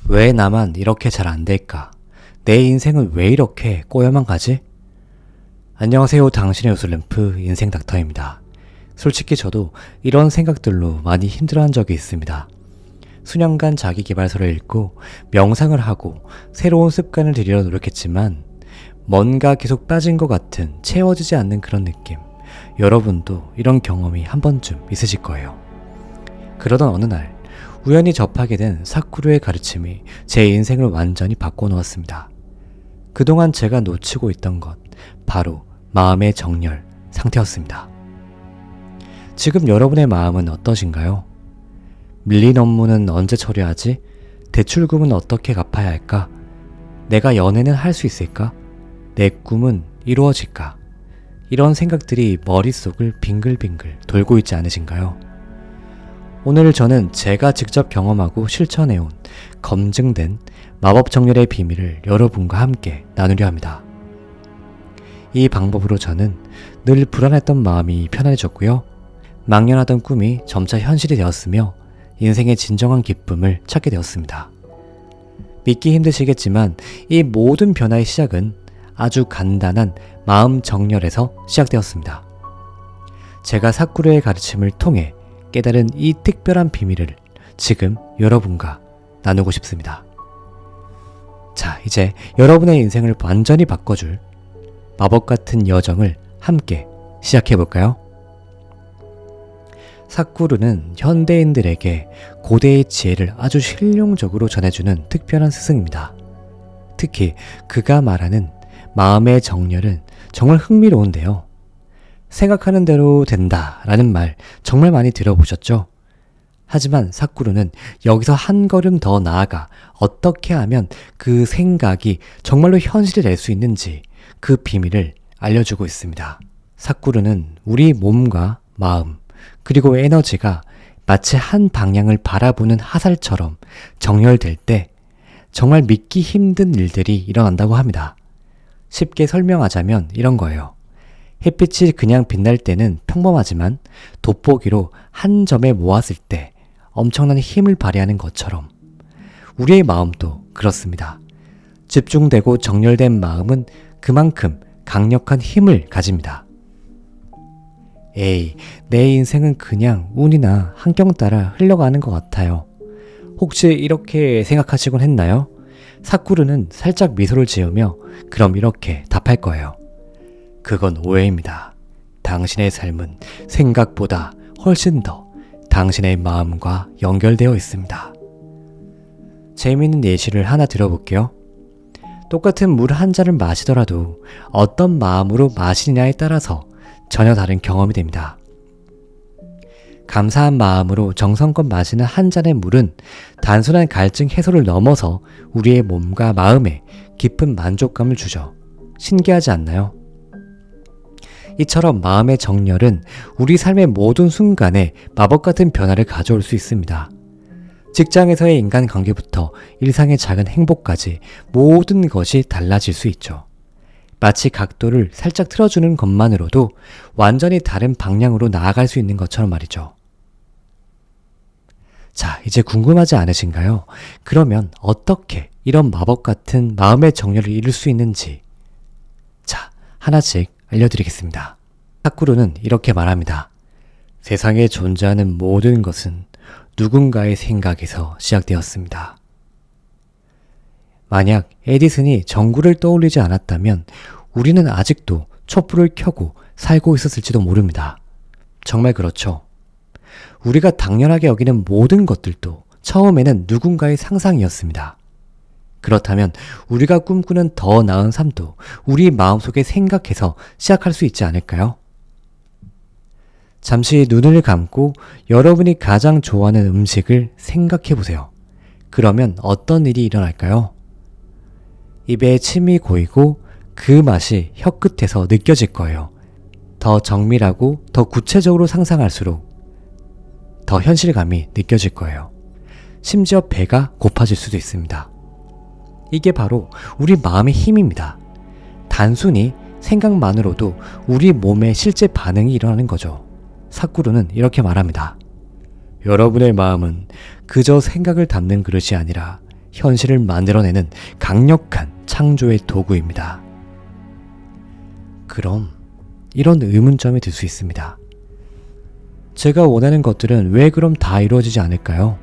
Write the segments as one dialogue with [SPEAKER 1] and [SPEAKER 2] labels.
[SPEAKER 1] 왜 나만 이렇게 잘 안 될까? 내 인생은 왜 이렇게 꼬여만 가지? 안녕하세요. 당신의 요술램프 인생 닥터입니다. 솔직히 저도 이런 생각들로 많이 힘들어한 적이 있습니다. 수년간 자기계발서를 읽고 명상을 하고 새로운 습관을 들이려 노력했지만 뭔가 계속 빠진 것 같은 채워지지 않는 그런 느낌. 여러분도 이런 경험이 한 번쯤 있으실 거예요. 그러던 어느 날 우연히 접하게 된 사쿠르의 가르침이 제 인생을 완전히 바꿔놓았습니다. 그동안 제가 놓치고 있던 것, 바로 마음의 정렬 상태였습니다. 지금 여러분의 마음은 어떠신가요? 밀린 업무는 언제 처리하지? 대출금은 어떻게 갚아야 할까? 내가 연애는 할 수 있을까? 내 꿈은 이루어질까? 이런 생각들이 머릿속을 빙글빙글 돌고 있지 않으신가요? 오늘 저는 제가 직접 경험하고 실천해온 검증된 마법 정렬의 비밀을 여러분과 함께 나누려 합니다. 이 방법으로 저는 늘 불안했던 마음이 편안해졌고요. 막연하던 꿈이 점차 현실이 되었으며 인생의 진정한 기쁨을 찾게 되었습니다. 믿기 힘드시겠지만 이 모든 변화의 시작은 아주 간단한 마음 정렬에서 시작되었습니다. 제가 사쿠르의 가르침을 통해 깨달은 이 특별한 비밀을 지금 여러분과 나누고 싶습니다. 자, 이제 여러분의 인생을 완전히 바꿔줄 마법 같은 여정을 함께 시작해볼까요? 사쿠르는 현대인들에게 고대의 지혜를 아주 실용적으로 전해주는 특별한 스승입니다. 특히 그가 말하는 마음의 정렬은 정말 흥미로운데요. 생각하는 대로 된다라는 말 정말 많이 들어보셨죠? 하지만 사쿠르는 여기서 한 걸음 더 나아가 어떻게 하면 그 생각이 정말로 현실이 될 수 있는지 그 비밀을 알려주고 있습니다. 사쿠르는 우리 몸과 마음 그리고 에너지가 마치 한 방향을 바라보는 화살처럼 정렬될 때 정말 믿기 힘든 일들이 일어난다고 합니다. 쉽게 설명하자면 이런 거예요. 햇빛이 그냥 빛날 때는 평범하지만 돋보기로 한 점에 모았을 때 엄청난 힘을 발휘하는 것처럼 우리의 마음도 그렇습니다. 집중되고 정렬된 마음은 그만큼 강력한 힘을 가집니다. 에이, 내 인생은 그냥 운이나 환경 따라 흘러가는 것 같아요. 혹시 이렇게 생각하시곤 했나요? 사쿠르는 살짝 미소를 지으며 그럼 이렇게 답할 거예요. 그건 오해입니다. 당신의 삶은 생각보다 훨씬 더 당신의 마음과 연결되어 있습니다. 재미있는 예시를 하나 들어볼게요. 똑같은 물 한 잔을 마시더라도 어떤 마음으로 마시느냐에 따라서 전혀 다른 경험이 됩니다. 감사한 마음으로 정성껏 마시는 한 잔의 물은 단순한 갈증 해소를 넘어서 우리의 몸과 마음에 깊은 만족감을 주죠. 신기하지 않나요? 이처럼 마음의 정렬은 우리 삶의 모든 순간에 마법 같은 변화를 가져올 수 있습니다. 직장에서의 인간관계부터 일상의 작은 행복까지 모든 것이 달라질 수 있죠. 마치 각도를 살짝 틀어주는 것만으로도 완전히 다른 방향으로 나아갈 수 있는 것처럼 말이죠. 자, 이제 궁금하지 않으신가요? 그러면 어떻게 이런 마법 같은 마음의 정렬을 이룰 수 있는지 자, 하나씩 알려드리겠습니다. 사쿠르는 이렇게 말합니다. 세상에 존재하는 모든 것은 누군가의 생각에서 시작되었습니다. 만약 에디슨이 전구를 떠올리지 않았다면 우리는 아직도 촛불을 켜고 살고 있었을지도 모릅니다. 정말 그렇죠. 우리가 당연하게 여기는 모든 것들도 처음에는 누군가의 상상이었습니다. 그렇다면 우리가 꿈꾸는 더 나은 삶도 우리 마음속에 생각해서 시작할 수 있지 않을까요? 잠시 눈을 감고 여러분이 가장 좋아하는 음식을 생각해 보세요. 그러면 어떤 일이 일어날까요? 입에 침이 고이고 그 맛이 혀끝에서 느껴질 거예요. 더 정밀하고 더 구체적으로 상상할수록 더 현실감이 느껴질 거예요. 심지어 배가 고파질 수도 있습니다. 이게 바로 우리 마음의 힘입니다. 단순히 생각만으로도 우리 몸에 실제 반응이 일어나는 거죠. 사쿠르는 이렇게 말합니다. 여러분의 마음은 그저 생각을 담는 그릇이 아니라 현실을 만들어내는 강력한 창조의 도구입니다. 그럼 이런 의문점이 들 수 있습니다. 제가 원하는 것들은 왜 그럼 다 이루어지지 않을까요?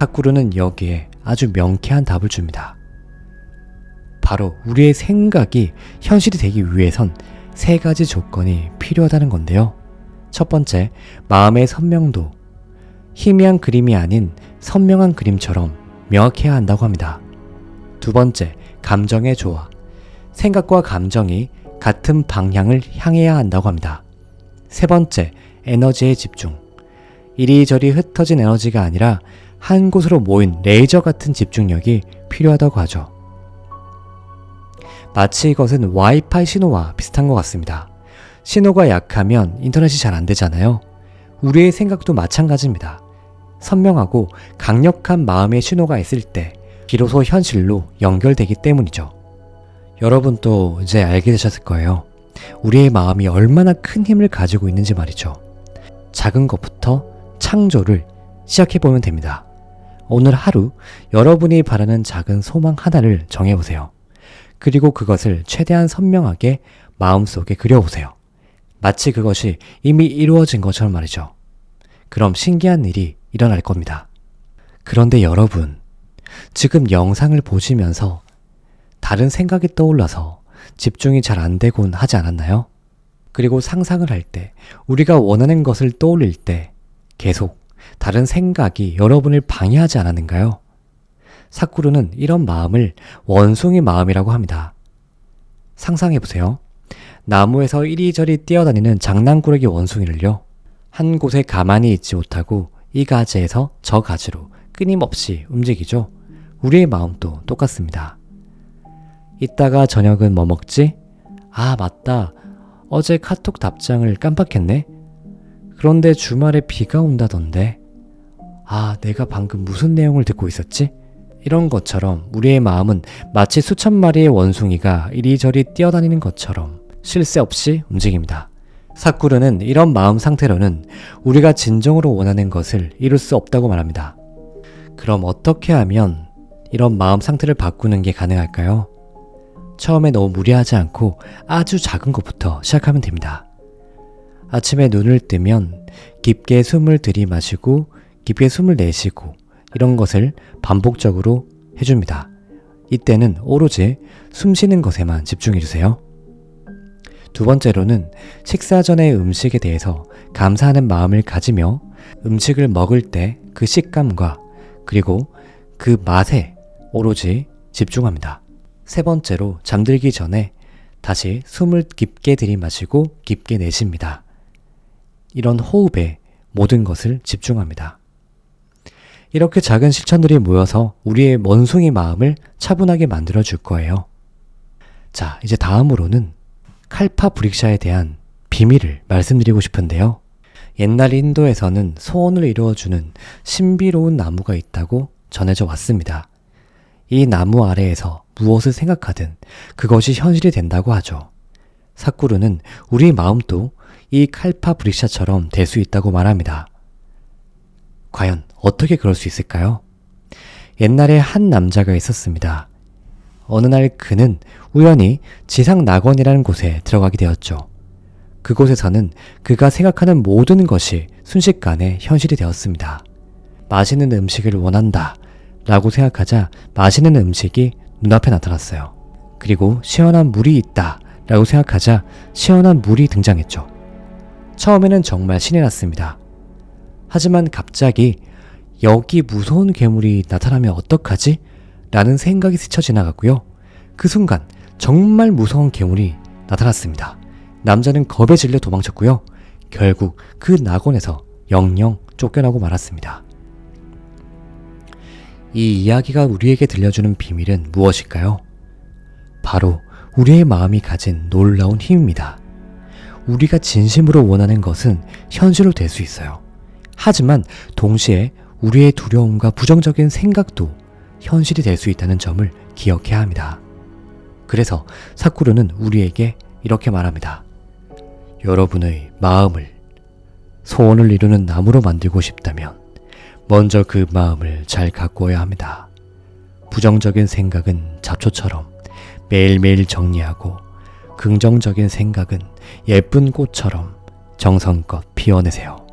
[SPEAKER 1] 사쿠르는 여기에 아주 명쾌한 답을 줍니다. 바로 우리의 생각이 현실이 되기 위해선 세 가지 조건이 필요하다는 건데요. 첫 번째, 마음의 선명도. 희미한 그림이 아닌 선명한 그림처럼 명확해야 한다고 합니다. 두 번째, 감정의 조화. 생각과 감정이 같은 방향을 향해야 한다고 합니다. 세 번째, 에너지의 집중. 이리저리 흩어진 에너지가 아니라 한 곳으로 모인 레이저 같은 집중력이 필요하다고 하죠. 마치 이것은 와이파이 신호와 비슷한 것 같습니다. 신호가 약하면 인터넷이 잘 안 되잖아요. 우리의 생각도 마찬가지입니다. 선명하고 강력한 마음의 신호가 있을 때 비로소 현실로 연결되기 때문이죠. 여러분도 이제 알게 되셨을 거예요. 우리의 마음이 얼마나 큰 힘을 가지고 있는지 말이죠. 작은 것부터 창조를 시작해보면 됩니다. 오늘 하루 여러분이 바라는 작은 소망 하나를 정해보세요. 그리고 그것을 최대한 선명하게 마음속에 그려보세요. 마치 그것이 이미 이루어진 것처럼 말이죠. 그럼 신기한 일이 일어날 겁니다. 그런데 여러분, 지금 영상을 보시면서 다른 생각이 떠올라서 집중이 잘 안 되곤 하지 않았나요? 그리고 상상을 할 때, 우리가 원하는 것을 떠올릴 때 계속 다른 생각이 여러분을 방해하지 않았는가요? 사쿠르는 이런 마음을 원숭이 마음이라고 합니다. 상상해보세요. 나무에서 이리저리 뛰어다니는 장난꾸러기 원숭이를요. 한 곳에 가만히 있지 못하고 이 가지에서 저 가지로 끊임없이 움직이죠. 우리의 마음도 똑같습니다. 이따가 저녁은 뭐 먹지? 아, 맞다. 어제 카톡 답장을 깜빡했네. 그런데 주말에 비가 온다던데. 아, 내가 방금 무슨 내용을 듣고 있었지? 이런 것처럼 우리의 마음은 마치 수천 마리의 원숭이가 이리저리 뛰어다니는 것처럼 쉴 새 없이 움직입니다. 사쿠르는 이런 마음 상태로는 우리가 진정으로 원하는 것을 이룰 수 없다고 말합니다. 그럼 어떻게 하면 이런 마음 상태를 바꾸는 게 가능할까요? 처음에 너무 무리하지 않고 아주 작은 것부터 시작하면 됩니다. 아침에 눈을 뜨면 깊게 숨을 들이마시고 깊게 숨을 내쉬고 이런 것을 반복적으로 해줍니다. 이때는 오로지 숨 쉬는 것에만 집중해주세요. 두 번째로는 식사 전의 음식에 대해서 감사하는 마음을 가지며 음식을 먹을 때 그 식감과 그리고 그 맛에 오로지 집중합니다. 세 번째로 잠들기 전에 다시 숨을 깊게 들이마시고 깊게 내쉽니다. 이런 호흡에 모든 것을 집중합니다. 이렇게 작은 실천들이 모여서 우리의 원숭이 마음을 차분하게 만들어 줄 거예요. 자, 이제 다음으로는 칼파 브릭샤에 대한 비밀을 말씀드리고 싶은데요. 옛날 인도에서는 소원을 이루어주는 신비로운 나무가 있다고 전해져 왔습니다. 이 나무 아래에서 무엇을 생각하든 그것이 현실이 된다고 하죠. 사쿠르는 우리 마음도 이 칼파 브릭샤처럼 될 수 있다고 말합니다. 과연 어떻게 그럴 수 있을까요? 옛날에 한 남자가 있었습니다. 어느 날 그는 우연히 지상 낙원이라는 곳에 들어가게 되었죠. 그곳에서는 그가 생각하는 모든 것이 순식간에 현실이 되었습니다. 맛있는 음식을 원한다 라고 생각하자 맛있는 음식이 눈앞에 나타났어요. 그리고 시원한 물이 있다 라고 생각하자 시원한 물이 등장했죠. 처음에는 정말 신이 났습니다. 하지만 갑자기 여기 무서운 괴물이 나타나면 어떡하지? 라는 생각이 스쳐 지나갔고요. 그 순간 정말 무서운 괴물이 나타났습니다. 남자는 겁에 질려 도망쳤고요. 결국 그 낙원에서 영영 쫓겨나고 말았습니다. 이 이야기가 우리에게 들려주는 비밀은 무엇일까요? 바로 우리의 마음이 가진 놀라운 힘입니다. 우리가 진심으로 원하는 것은 현실로 될 수 있어요. 하지만 동시에 우리의 두려움과 부정적인 생각도 현실이 될 수 있다는 점을 기억해야 합니다. 그래서 사쿠르는 우리에게 이렇게 말합니다. 여러분의 마음을 소원을 이루는 나무로 만들고 싶다면 먼저 그 마음을 잘 가꾸어야 합니다. 부정적인 생각은 잡초처럼 매일매일 정리하고 긍정적인 생각은 예쁜 꽃처럼 정성껏 피워내세요.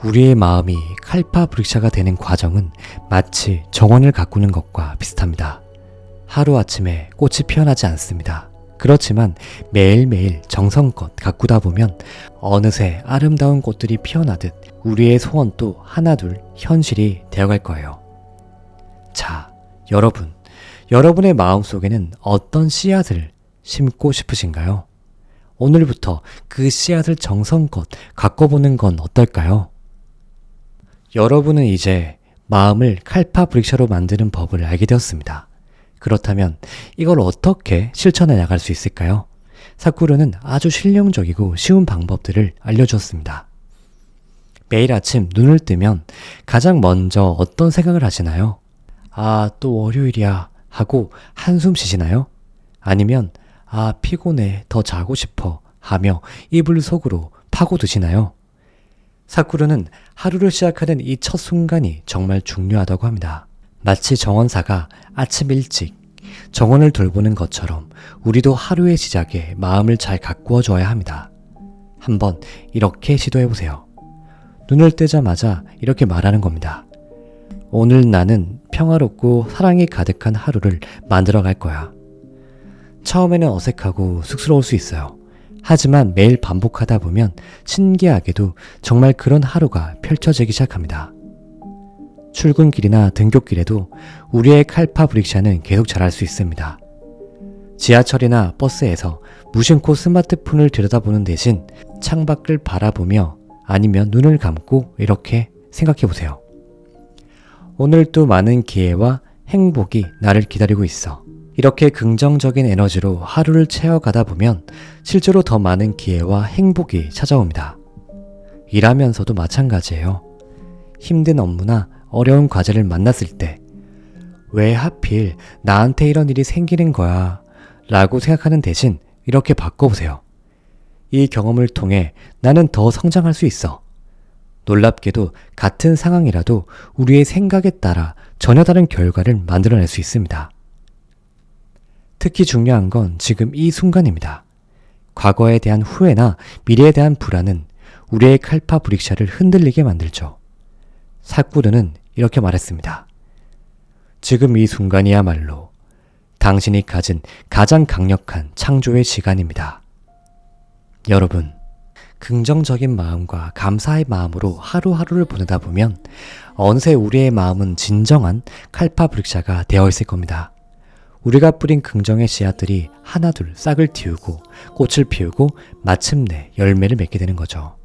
[SPEAKER 1] 우리의 마음이 칼파브릭샤가 되는 과정은 마치 정원을 가꾸는 것과 비슷합니다. 하루아침에 꽃이 피어나지 않습니다. 그렇지만 매일매일 정성껏 가꾸다 보면 어느새 아름다운 꽃들이 피어나듯 우리의 소원도 하나둘 현실이 되어갈 거예요. 자, 여러분의 마음속에는 어떤 씨앗을 심고 싶으신가요? 오늘부터 그 씨앗을 정성껏 가꿔보는 건 어떨까요? 여러분은 이제 마음을 칼파브릭샤로 만드는 법을 알게 되었습니다. 그렇다면 이걸 어떻게 실천해 나갈 수 있을까요? 사쿠르는 아주 실용적이고 쉬운 방법들을 알려주었습니다. 매일 아침 눈을 뜨면 가장 먼저 어떤 생각을 하시나요? 아, 또 월요일이야 하고 한숨 쉬시나요? 아니면 아, 피곤해, 더 자고 싶어 하며 이불 속으로 파고드시나요? 사쿠르는 하루를 시작하는 이 첫 순간이 정말 중요하다고 합니다. 마치 정원사가 아침 일찍 정원을 돌보는 것처럼 우리도 하루의 시작에 마음을 잘 가꾸어 줘야 합니다. 한번 이렇게 시도해보세요. 눈을 뜨자마자 이렇게 말하는 겁니다. 오늘 나는 평화롭고 사랑이 가득한 하루를 만들어 갈 거야. 처음에는 어색하고 쑥스러울 수 있어요. 하지만 매일 반복하다 보면 신기하게도 정말 그런 하루가 펼쳐지기 시작합니다. 출근길이나 등굣길에도 우리의 칼파브릭샤는 계속 자랄 수 있습니다. 지하철이나 버스에서 무심코 스마트폰을 들여다보는 대신 창밖을 바라보며 아니면 눈을 감고 이렇게 생각해보세요. 오늘도 많은 기회와 행복이 나를 기다리고 있어. 이렇게 긍정적인 에너지로 하루를 채워가다 보면 실제로 더 많은 기회와 행복이 찾아옵니다. 일하면서도 마찬가지예요. 힘든 업무나 어려운 과제를 만났을 때 왜 하필 나한테 이런 일이 생기는 거야 라고 생각하는 대신 이렇게 바꿔보세요. 이 경험을 통해 나는 더 성장할 수 있어. 놀랍게도 같은 상황이라도 우리의 생각에 따라 전혀 다른 결과를 만들어낼 수 있습니다. 특히 중요한 건 지금 이 순간입니다. 과거에 대한 후회나 미래에 대한 불안은 우리의 칼파브릭샤를 흔들리게 만들죠. 사쿠르는 이렇게 말했습니다. 지금 이 순간이야말로 당신이 가진 가장 강력한 창조의 시간입니다. 여러분, 긍정적인 마음과 감사의 마음으로 하루하루를 보내다 보면 어느새 우리의 마음은 진정한 칼파브릭샤가 되어 있을 겁니다. 우리가 뿌린 긍정의 씨앗들이 하나둘 싹을 틔우고 꽃을 피우고 마침내 열매를 맺게 되는 거죠.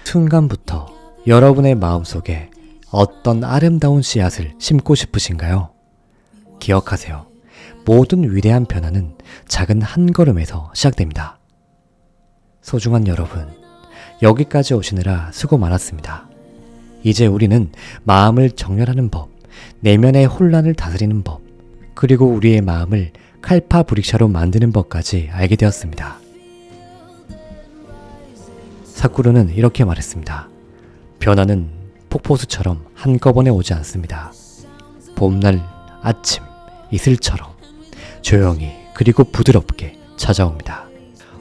[SPEAKER 1] 순간부터 여러분의 마음속에 어떤 아름다운 씨앗을 심고 싶으신가요? 기억하세요. 모든 위대한 변화는 작은 한 걸음에서 시작됩니다. 소중한 여러분, 여기까지 오시느라 수고 많았습니다. 이제 우리는 마음을 정렬하는 법, 내면의 혼란을 다스리는 법, 그리고 우리의 마음을 칼파브릭샤로 만드는 법까지 알게 되었습니다. 사쿠르는 이렇게 말했습니다. 변화는 폭포수처럼 한꺼번에 오지 않습니다. 봄날 아침 이슬처럼 조용히 그리고 부드럽게 찾아옵니다.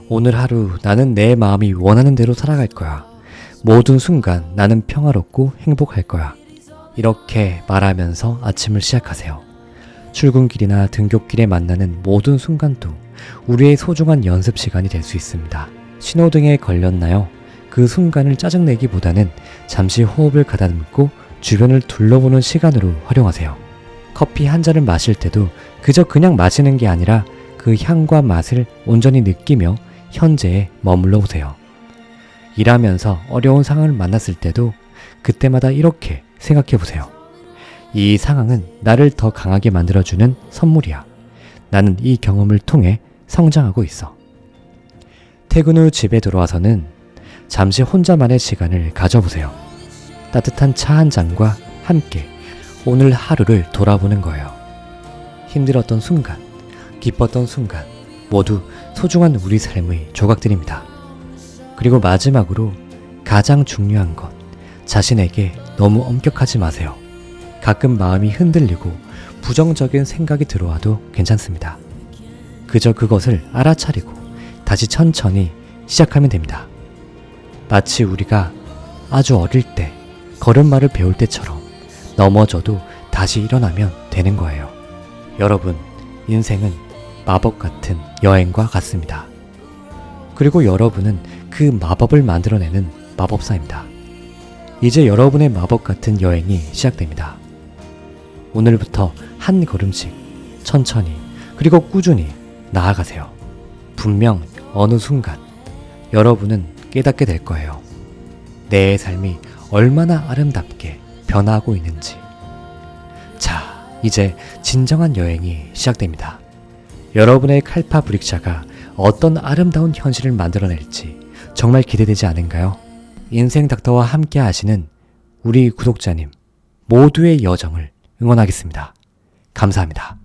[SPEAKER 1] 오늘 하루 나는 내 마음이 원하는 대로 살아갈 거야. 모든 순간 나는 평화롭고 행복할 거야. 이렇게 말하면서 아침을 시작하세요. 출근길이나 등굣길에 만나는 모든 순간도 우리의 소중한 연습 시간이 될 수 있습니다. 신호등에 걸렸나요? 그 순간을 짜증내기보다는 잠시 호흡을 가다듬고 주변을 둘러보는 시간으로 활용하세요. 커피 한 잔을 마실 때도 그냥 마시는 게 아니라 그 향과 맛을 온전히 느끼며 현재에 머물러 보세요. 일하면서 어려운 상황을 만났을 때도 그때마다 이렇게 생각해 보세요. 이 상황은 나를 더 강하게 만들어주는 선물이야. 나는 이 경험을 통해 성장하고 있어. 퇴근 후 집에 들어와서는 잠시 혼자만의 시간을 가져보세요. 따뜻한 차 한 잔과 함께 오늘 하루를 돌아보는 거예요. 힘들었던 순간, 기뻤던 순간 모두 소중한 우리 삶의 조각들입니다. 그리고 마지막으로 가장 중요한 것, 자신에게 너무 엄격하지 마세요. 가끔 마음이 흔들리고 부정적인 생각이 들어와도 괜찮습니다. 그저 그것을 알아차리고 다시 천천히 시작하면 됩니다. 마치 우리가 아주 어릴 때 걸음마를 배울 때처럼 넘어져도 다시 일어나면 되는 거예요. 여러분, 인생은 마법 같은 여행과 같습니다. 그리고 여러분은 그 마법을 만들어내는 마법사입니다. 이제 여러분의 마법 같은 여행이 시작됩니다. 오늘부터 한 걸음씩 천천히 그리고 꾸준히 나아가세요. 분명 어느 순간 여러분은 깨닫게 될 거예요. 내 삶이 얼마나 아름답게 변화하고 있는지. 자, 이제 진정한 여행이 시작됩니다. 여러분의 칼파 브릭샤가 어떤 아름다운 현실을 만들어낼지 정말 기대되지 않은가요? 인생 닥터와 함께 하시는 우리 구독자님 모두의 여정을 응원하겠습니다. 감사합니다.